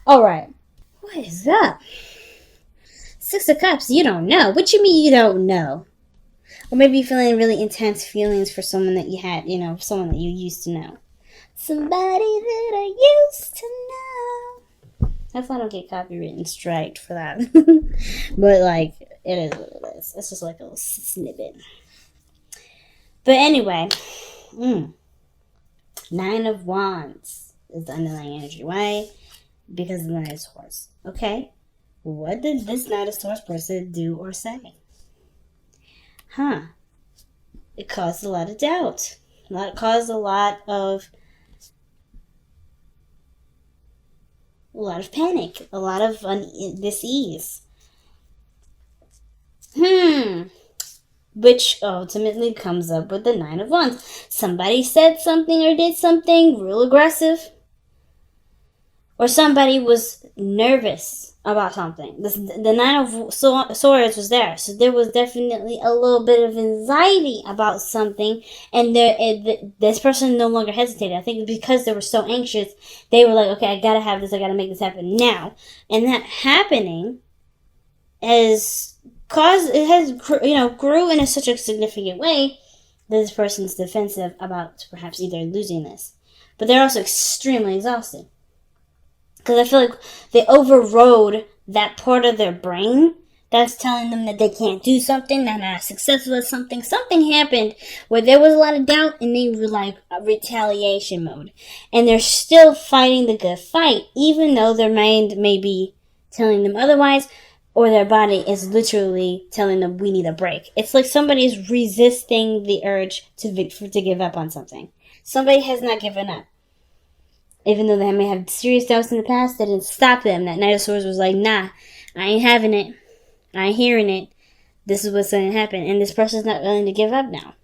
Alright. What is up? Six of Cups, you don't know. What you mean you don't know? Or maybe you're feeling really intense feelings for someone that you had, someone that you used to know. Somebody that I used to know. That's why I don't get copywritten striked for that. But, it is what it is. It's just like a little snippet. But anyway, Nine of Wands is the underlying energy. Why? Because of the Knight of Swords. Okay. What did this Knight of Swords person do or say? It caused a lot of doubt. It caused a lot of panic. A lot of dis-ease. Which ultimately comes up with the Nine of Wands. Somebody said something or did something real aggressive. Or somebody was nervous about something. The Nine of Swords was there. So there was definitely a little bit of anxiety about something. And this person no longer hesitated. I think because they were so anxious, they were like, okay, I gotta have this. I gotta make this happen now. And that happening grew in such a significant way that this person's defensive about perhaps either losing this. But they're also extremely exhausted. Because I feel like they overrode that part of their brain that's telling them that they can't do something, they're not successful at something. Something happened where there was a lot of doubt and they were like a retaliation mode. And they're still fighting the good fight, even though their mind may be telling them otherwise, or their body is literally telling them we need a break. It's like somebody's resisting the urge to give up on something. Somebody has not given up. Even though they may have serious doubts in the past, that didn't stop them. That Knight of Swords was like, nah, I ain't having it. I ain't hearing it. This is what's going to happen. And this person's not willing to give up now.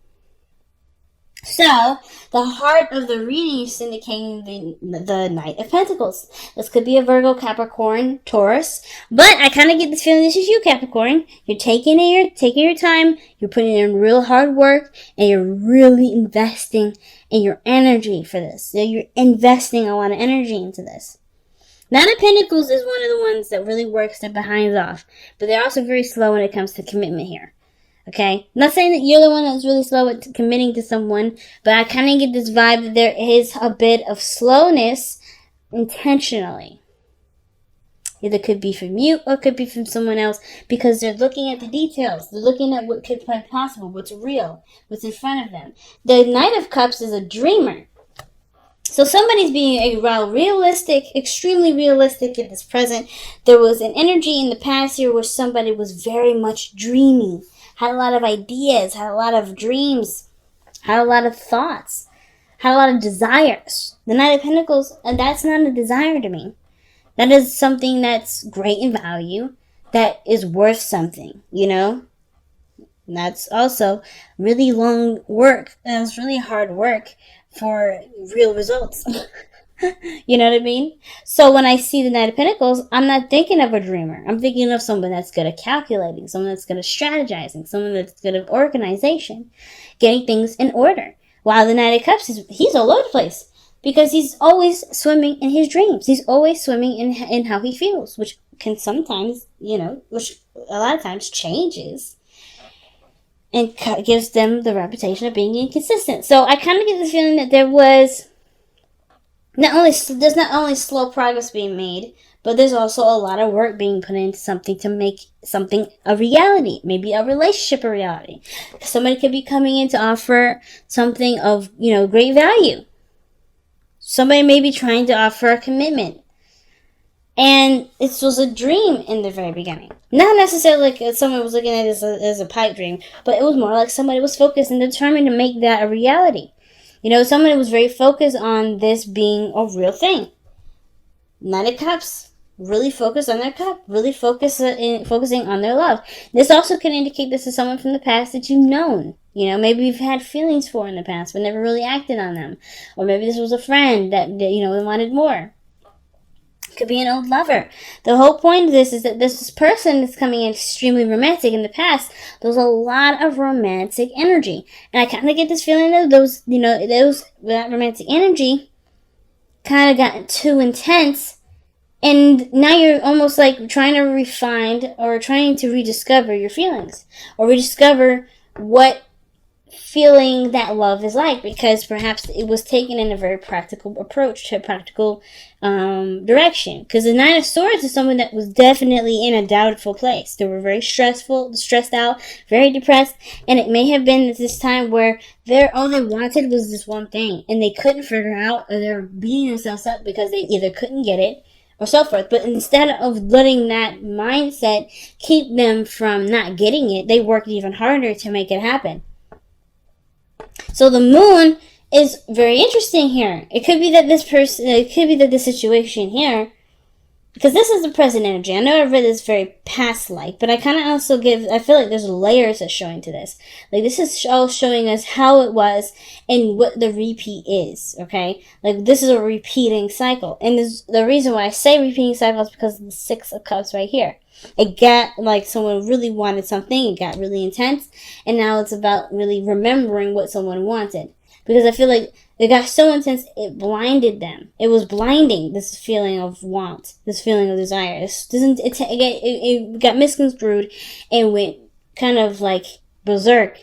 So, the heart of the reading is indicating the Knight of Pentacles. This could be a Virgo, Capricorn, Taurus. But I kind of get this feeling this is you, Capricorn. You're taking your time. You're putting in real hard work. And you're really investing in your energy for this. So you're investing a lot of energy into this. Nine of Pentacles is one of the ones that really works their behinds off. But they're also very slow when it comes to commitment here. Okay? Not saying that you're the one that's really slow at committing to someone, but I kind of get this vibe that there is a bit of slowness intentionally. Either could be from you or could be from someone else because they're looking at the details. They're looking at what could be possible, what's real, what's in front of them. The Knight of Cups is a dreamer. So somebody's being realistic, extremely realistic in this present. There was an energy in the past year where somebody was very much dreamy. Had a lot of ideas, had a lot of dreams, had a lot of thoughts, had a lot of desires. The Knight of Pentacles, that's not a desire to me. That is something that's great in value, that is worth something, And that's also really long work. That's really hard work for real results. You know what I mean? So when I see the Knight of Pentacles, I'm not thinking of a dreamer. I'm thinking of someone that's good at calculating, someone that's good at strategizing, someone that's good at organization, getting things in order. While the Knight of Cups, he's all over the place because he's always swimming in his dreams. He's always swimming in how he feels, which can sometimes, which a lot of times changes and gives them the reputation of being inconsistent. So I kind of get the feeling that there's not only slow progress being made, but there's also a lot of work being put into something to make something a reality. Maybe a relationship a reality. Somebody could be coming in to offer something of, great value. Somebody may be trying to offer a commitment. And it was a dream in the very beginning. Not necessarily like someone was looking at it as a pipe dream, but it was more like somebody was focused and determined to make that a reality. Somebody was very focused on this being a real thing. Knight of Cups, really focused on their cup, really focusing on their love. This also can indicate this is someone from the past that you've known. Maybe you've had feelings for in the past, but never really acted on them. Or maybe this was a friend that wanted more. Could be an old lover. The whole point of this is that this person is coming in extremely romantic. In the past, there was a lot of romantic energy. And I kind of get this feeling that that romantic energy kind of got too intense And now you're almost like trying to refine or trying to rediscover your feelings, or rediscover what feeling that love is like, because perhaps it was taken in a very practical approach to a practical direction. Because the Nine of Swords is someone that was definitely in a doubtful place. They were very stressed out, very depressed, and it may have been at this time where all they wanted was this one thing, and they couldn't figure out, or they were beating themselves up because they either couldn't get it or so forth. But instead of letting that mindset keep them from not getting it, they worked even harder to make it happen. So the moon is very interesting here. It could be that this situation here, because this is the present energy. I know I read this very past-like, but I kind of also I feel like there's layers that's showing to this. Like, this is all showing us how it was and what the repeat is, okay? Like, this is a repeating cycle. And the reason why I say repeating cycle is because of the Six of Cups right here. It got like someone really wanted something, it got really intense, and now it's about really remembering what someone wanted. Because I feel like it got so intense, it blinded them. It was blinding, this feeling of want, this feeling of desire. It got misconstrued and went kind of like berserk.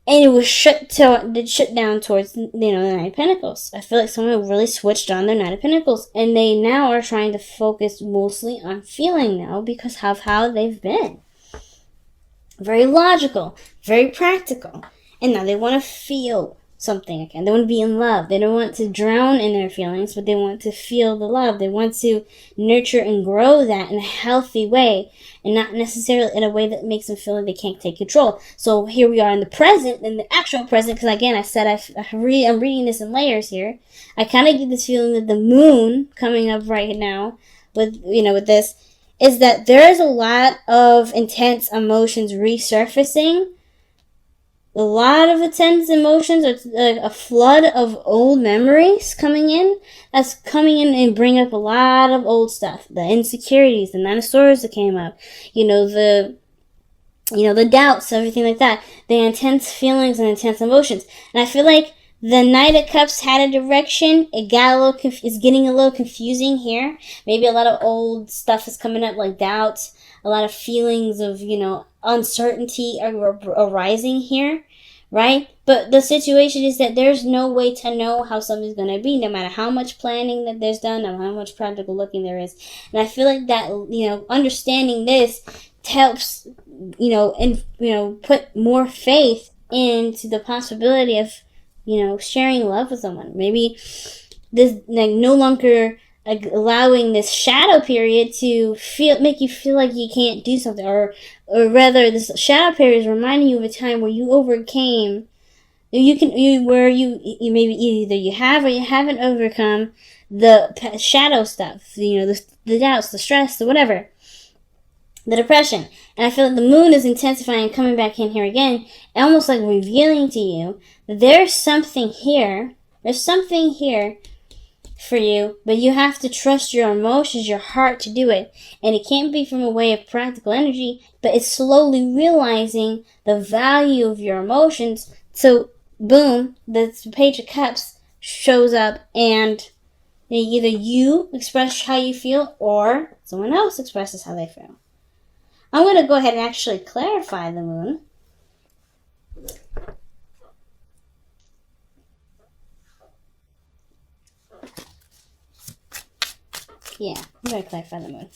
And it was shut down towards, the Nine of Pentacles. I feel like someone really switched on their Nine of Pentacles. And they now are trying to focus mostly on feeling now because of how they've been. Very logical, very practical. And now they want to feel something again. They want to be in love. They don't want to drown in their feelings, but they want to feel the love. They want to nurture and grow that in a healthy way, and not necessarily in a way that makes them feel like they can't take control. So here we are in the present, in the actual present, because again, I said I'm reading this in layers here. I kind of get this feeling that the moon coming up right now with this is that there is a lot of intense emotions resurfacing. A lot of intense emotions, or a flood of old memories coming in. That's coming in and bring up a lot of old stuff. The insecurities, the Nine of Swords that came up. the doubts, everything like that. The intense feelings and intense emotions. And I feel like the Knight of Cups had a direction. It's getting a little confusing here. Maybe a lot of old stuff is coming up, like doubts. A lot of feelings of, uncertainty are arising here, right? But the situation is that there's no way to know how something's going to be, no matter how much planning that there's done, no matter how much practical looking there is. And I feel like that, understanding this helps, put more faith into the possibility of, sharing love with someone. Maybe this, no longer allowing this shadow period to make you feel like you can't do something, or rather, this shadow period is reminding you of a time where you overcame. Where you maybe either you have or you haven't overcome the shadow stuff. The doubts, the stress, the whatever, the depression. And I feel like the moon is intensifying, coming back in here again, almost like revealing to you that there's something here. There's something here for you, but you have to trust your emotions, your heart to do it. And it can't be from a way of practical energy, but it's slowly realizing the value of your emotions. So, boom, the Page of Cups shows up, and either you express how you feel or someone else expresses how they feel. I'm going to go ahead and actually clarify the moon. Yeah, I'm going to clarify the moon.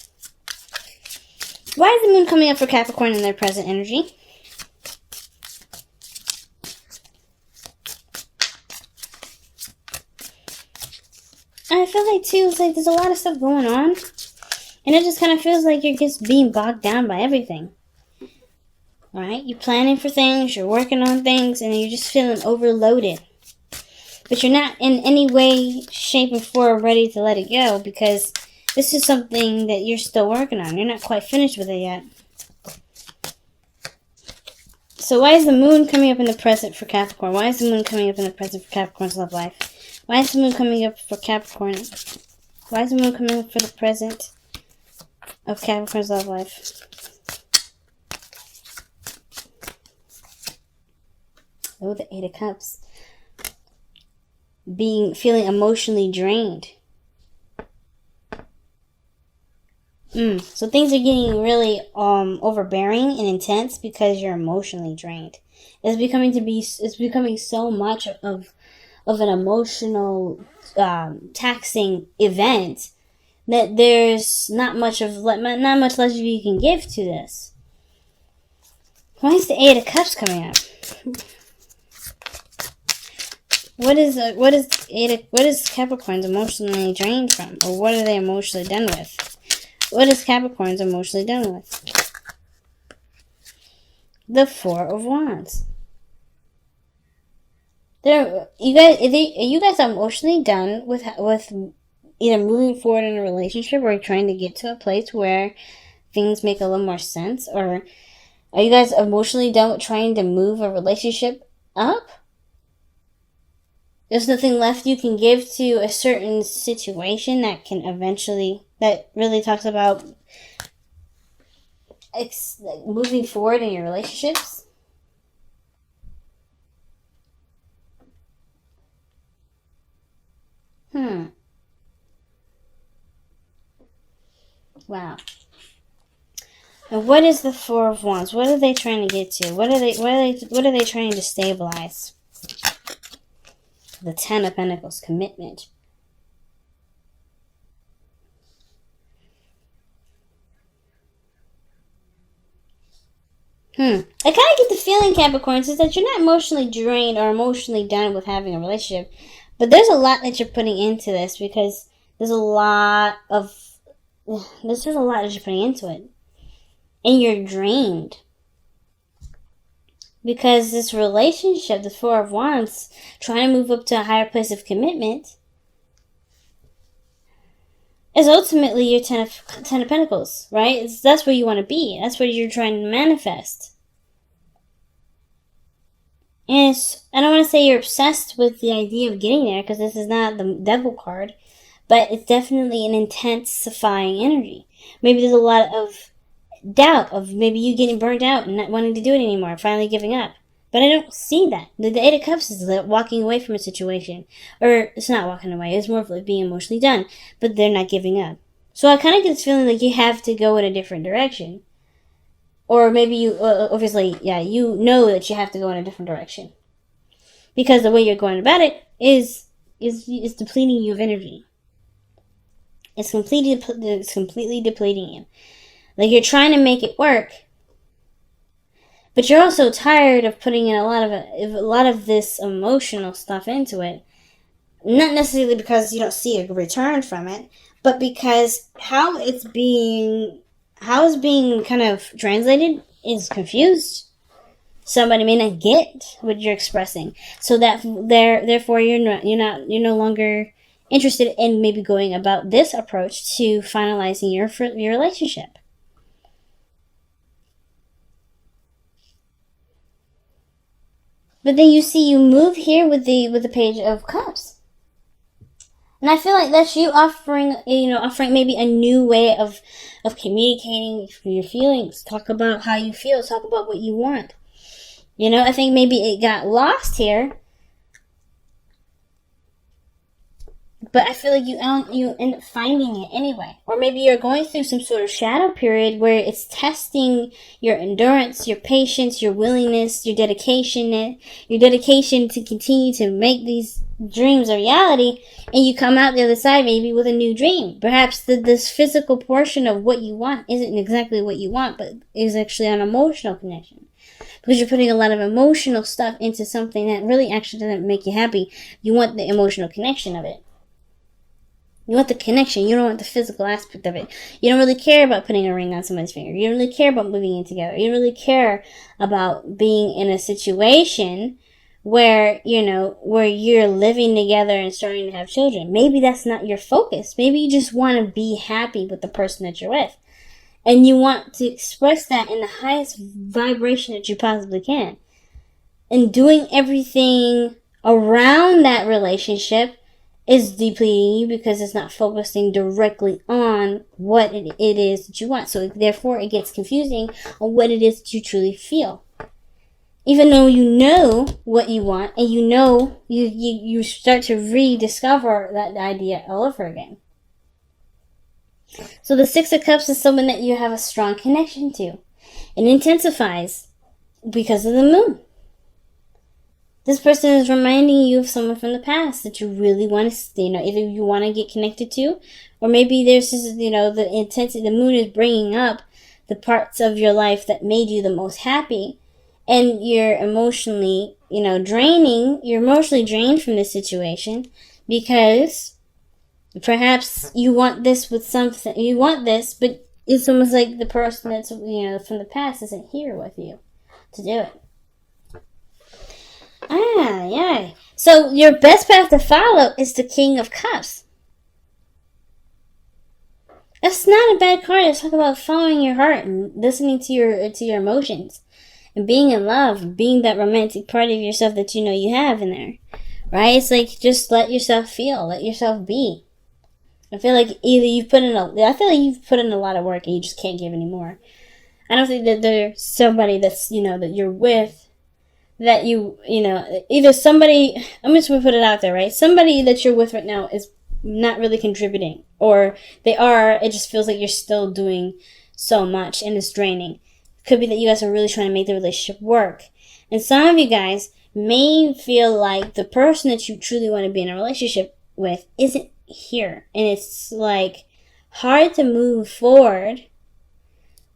Why is the moon coming up for Capricorn in their present energy? I feel like, too, it's like there's a lot of stuff going on. And it just kind of feels like you're just being bogged down by everything. Alright? You're planning for things, you're working on things, and you're just feeling overloaded. But you're not in any way, shape, or form ready to let it go, because this is something that you're still working on. You're not quite finished with it yet. So why is the moon coming up in the present for Capricorn? Why is the moon coming up in the present for Capricorn's love life? Why is the moon coming up for Capricorn? Why is the moon coming up for the present of Capricorn's love life? Oh, the Eight of Cups. Feeling emotionally drained. So things are getting really overbearing and intense because you're emotionally drained. It's becoming so much of an emotional taxing event that there's not much leisure you can give to this. Why is the Eight of Cups coming up? What is Capricorn's emotionally drained from, or what are they emotionally done with? What is Capricorn's emotionally done with? The Four of Wands. You guys are emotionally done with either moving forward in a relationship or trying to get to a place where things make a little more sense, or are you guys emotionally done with trying to move a relationship up? There's nothing left you can give to a certain situation that really talks about moving forward in your relationships. Wow. And what is the Four of Wands? What are they trying to get to? What are they trying to stabilize? The Ten of Pentacles, commitment. I kind of get the feeling, Capricorns, is that you're not emotionally drained or emotionally done with having a relationship, but there's a lot that you're putting into this because there's a lot that you're putting into it, and you're drained because this relationship, the Four of Wands, trying to move up to a higher place of commitment, is ultimately your Ten of Pentacles, right? That's where you want to be. That's what you're trying to manifest. And I don't want to say you're obsessed with the idea of getting there, because this is not the Devil card, but it's definitely an intensifying energy. Maybe there's a lot of doubt of maybe you getting burnt out and not wanting to do it anymore, finally giving up. But I don't see that. The Eight of Cups is walking away from a situation. Or it's not walking away. It's more of like being emotionally done. But they're not giving up. So I kind of get this feeling like you have to go in a different direction. Or maybe you, obviously, you know that you have to go in a different direction. Because the way you're going about it is depleting you of energy. It's completely depleting you. Like you're trying to make it work, but you're also tired of putting in a lot of this emotional stuff into it. Not necessarily because you don't see a return from it, but because how it's being kind of translated is confused. Somebody may not get what you're expressing, so that therefore you're no longer interested in maybe going about this approach to finalizing your relationship. But then you move here with the Page of Cups. And I feel like that's you offering maybe a new way of communicating your feelings. Talk about how you feel. Talk about what you want. I think maybe it got lost here. But I feel like you end up finding it anyway. Or maybe you're going through some sort of shadow period where it's testing your endurance, your patience, your willingness, your dedication to continue to make these dreams a reality, and you come out the other side maybe with a new dream. Perhaps this physical portion of what you want isn't exactly what you want, but is actually an emotional connection. Because you're putting a lot of emotional stuff into something that really actually doesn't make you happy. You want the emotional connection of it. You want the connection. You don't want the physical aspect of it. You don't really care about putting a ring on somebody's finger. You don't really care about moving in together. You don't really care about being in a situation where you're living together and starting to have children. Maybe that's not your focus. Maybe you just want to be happy with the person that you're with. And you want to express that in the highest vibration that you possibly can. And doing everything around that relationship is depleting you because it's not focusing directly on what it is that you want. So therefore it gets confusing on what it is that you truly feel. Even though you know what you want, and you start to rediscover that idea all over again. So the Six of Cups is someone that you have a strong connection to. It intensifies because of the moon. This person is reminding you of someone from the past that you really want to, either you want to get connected to, or maybe there's just, the intensity. The moon is bringing up the parts of your life that made you the most happy, and you're emotionally, draining. You're emotionally drained from this situation because perhaps you want this with something. You want this, but it's almost like the person that's, from the past isn't here with you to do it. Yeah. So your best path to follow is the King of Cups. That's not a bad card. Let's talk about following your heart and listening to your emotions and being in love, being that romantic part of yourself that you have in there, right? It's like just let yourself feel, let yourself be. I feel like you've put in a lot of work and you just can't give anymore. I don't think that there's somebody that's that you're with that either somebody. I'm just gonna put it out there, right? Somebody that you're with right now is not really contributing, or they are, it just feels like you're still doing so much and it's draining. Could be that you guys are really trying to make the relationship work, and some of you guys may feel like the person that you truly want to be in a relationship with isn't here, and it's like hard to move forward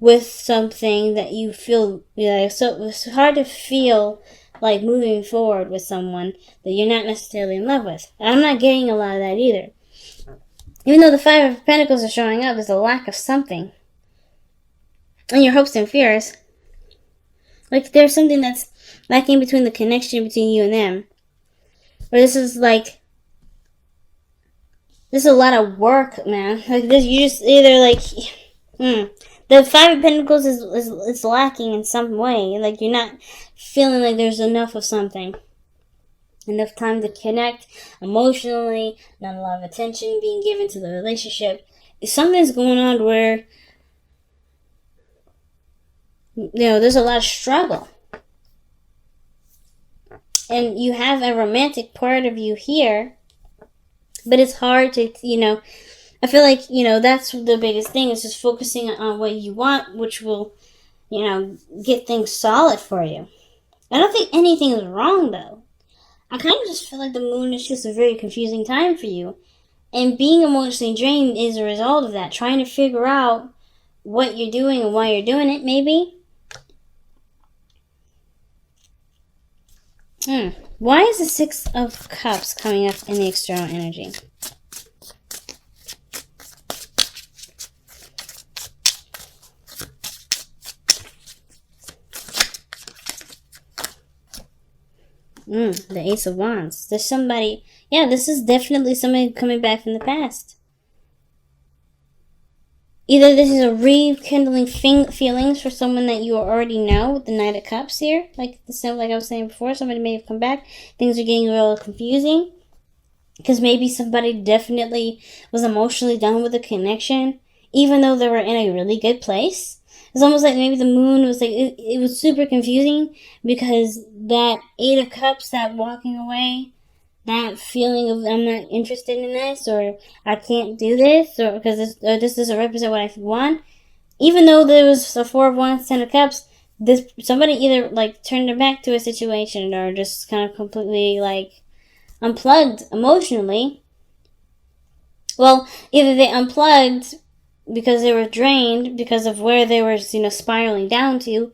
with something that you feel so it's hard to feel like moving forward with someone that you're not necessarily in love with. I'm not getting a lot of that either. Even though the Five of Pentacles are showing up, there's a lack of something. And your hopes and fears. Like there's something that's lacking between the connection between you and them. Or this is a lot of work, man. Like this, you just either the Five of Pentacles is lacking in some way. Like you're not feeling like there's enough of something. Enough time to connect emotionally, not a lot of attention being given to the relationship. Something's going on where there's a lot of struggle. And you have a romantic part of you here, but it's hard to, I feel like, that's the biggest thing is just focusing on what you want, which will, get things solid for you. I don't think anything is wrong, though. I kind of just feel like the moon is just a very confusing time for you. And being emotionally drained is a result of that. Trying to figure out what you're doing and why you're doing it, maybe. Why is the Six of Cups coming up in the external energy? The Ace of Wands. There's somebody, this is definitely somebody coming back from the past. Either this is a rekindling feelings for someone that you already know with the Knight of Cups here. Like I was saying before, somebody may have come back. Things are getting real confusing. Because maybe somebody definitely was emotionally done with the connection, even though they were in a really good place. It's almost like maybe the moon was like, it was super confusing because that Eight of Cups, that walking away, that feeling of I'm not interested in this, or I can't do this, or because this doesn't represent what I want. Even though there was a Four of Wands, Ten of Cups, somebody either turned their back to a situation or just kind of completely unplugged emotionally. Well, either they unplugged because they were drained because of where they were, spiraling down to,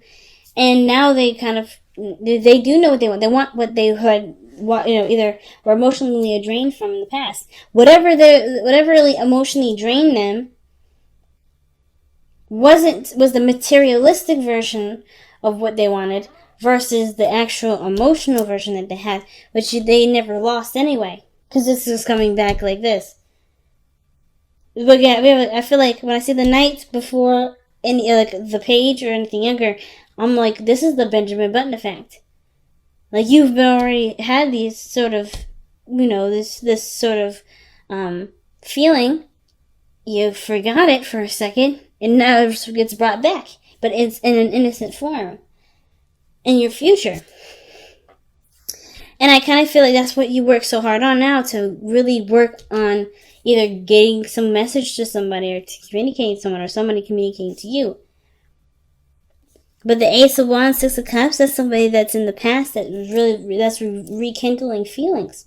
and now they they do know what they want. They want what they had, either were emotionally drained from in the past. Whatever really emotionally drained them was the materialistic version of what they wanted versus the actual emotional version that they had, which they never lost anyway. Because this is coming back like this. But yeah, I feel like when I see the Knight before any the Page or anything younger, I'm like, this is the Benjamin Button effect. Like you've already had these sort of, this sort of feeling. You forgot it for a second, and now it gets brought back, but it's in an innocent form in your future. And I kind of feel like that's what you work so hard on now, to really work on either getting some message to somebody or communicating to someone or somebody communicating to you. But the Ace of Wands, Six of Cups, that's somebody that's in the past that's rekindling feelings.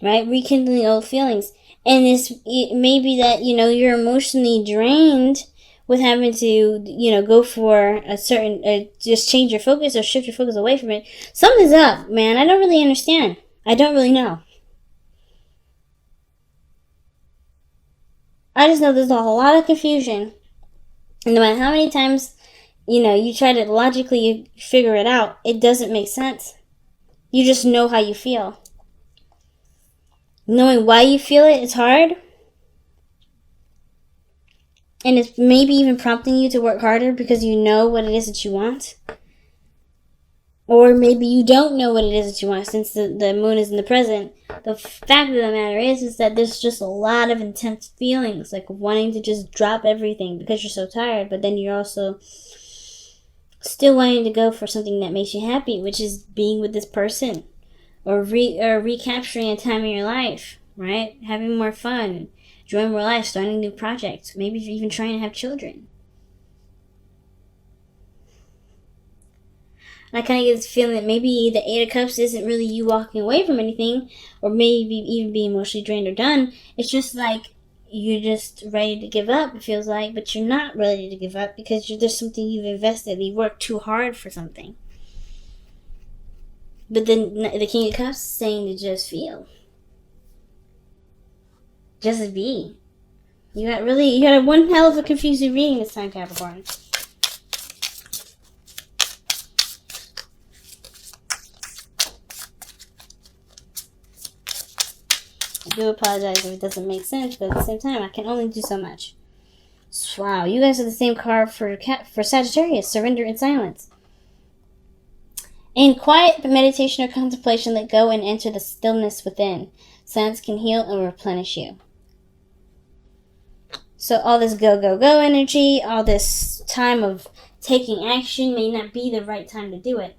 Right? Rekindling old feelings. And it may be that, you're emotionally drained with having to, go for a certain, just change your focus or shift your focus away from it. Something's up, man. I don't really understand. I don't really know. I just know there's a whole lot of confusion. And no matter how many times, you try to logically figure it out, it doesn't make sense. You just know how you feel. Knowing why you feel it is hard. And it's maybe even prompting you to work harder because you know what it is that you want. Or maybe you don't know what it is that you want since the moon is in the present. The fact of the matter is that there's just a lot of intense feelings, like wanting to just drop everything because you're so tired, but then you're also still wanting to go for something that makes you happy, which is being with this person or recapturing a time in your life, right? Having more fun, enjoying more life, starting new projects, maybe even trying to have children. And I kind of get this feeling that maybe the Eight of Cups isn't really you walking away from anything, or maybe even being emotionally drained or done. It's just like you're just ready to give up, it feels like, but you're not ready to give up because there's something you've invested. You worked too hard for something. But then the King of Cups is saying to just feel. Just be. You got one hell of a confusing reading this time, Capricorn. I do apologize if it doesn't make sense, but at the same time, I can only do so much. Wow, you guys are the same card for Sagittarius, surrender and silence. In quiet meditation or contemplation, let go and enter the stillness within. Silence can heal and replenish you. So all this go, go, go energy, all this time of taking action may not be the right time to do it.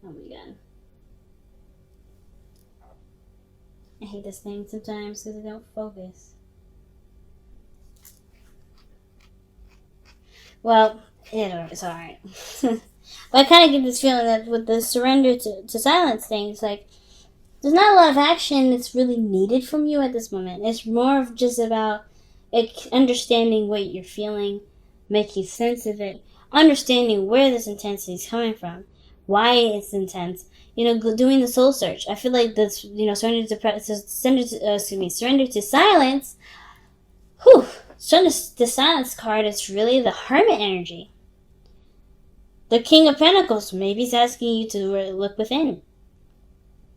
Oh my god. I hate this thing sometimes because I don't focus. Well, it's alright. But I kind of get this feeling that with the surrender to silence thing, it's like there's not a lot of action that's really needed from you at this moment. It's more of just about understanding what you're feeling, making sense of it, understanding where this intensity is coming from, why it's intense. Doing the soul search. I feel like this, surrender to silence. Whew, surrender to silence card is really the Hermit energy. The King of Pentacles maybe is asking you to look within.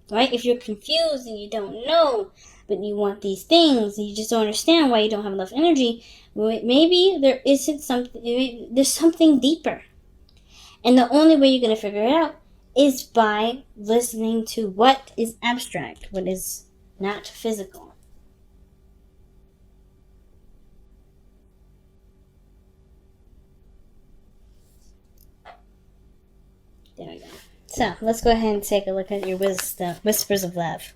Right? If you're confused and you don't know, but you want these things, and you just don't understand why you don't have enough energy, maybe there's something deeper. And the only way you're going to figure it out is by listening to what is abstract, what is not physical. There we go. So, let's go ahead and take a look at your whispers of love.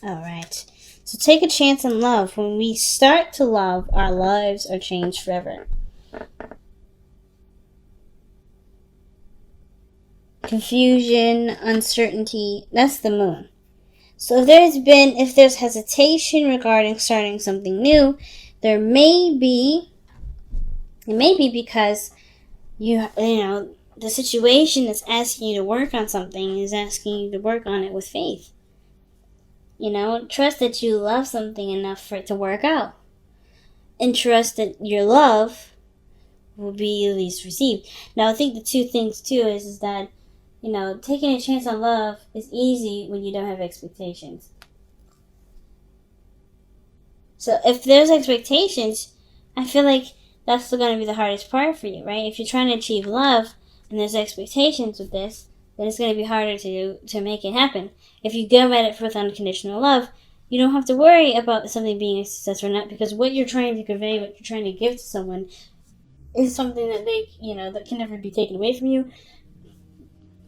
Alright, so take a chance in love. When we start to love, our lives are changed forever. Confusion, uncertainty, that's the moon. So if there's hesitation regarding starting something new, it may be because the situation that's asking you to work on something is asking you to work on it with faith. Trust that you love something enough for it to work out. And trust that your love will be at least received. Now, I think the two things, too, is that, taking a chance on love is easy when you don't have expectations. So if there's expectations, I feel like that's still going to be the hardest part for you, right? If you're trying to achieve love and there's expectations with this, then it's going to be harder to make it happen. If you go at it with unconditional love, you don't have to worry about something being a success or not, because what you're trying to convey, what you're trying to give to someone, is something that they, that can never be taken away from you,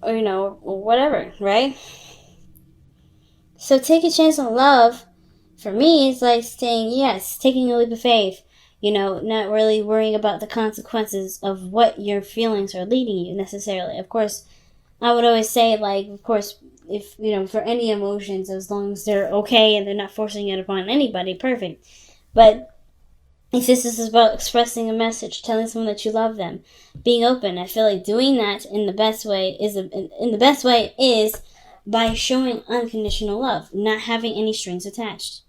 or, or whatever, right? So take a chance on love. For me, it's like saying yes, taking a leap of faith, not really worrying about the consequences of what your feelings are leading you necessarily. Of course, I would always say, like, of course, if, for any emotions, as long as they're okay and they're not forcing it upon anybody, perfect. But if this is about expressing a message, telling someone that you love them, being open, I feel like doing that in the best way is by showing unconditional love, not having any strings attached.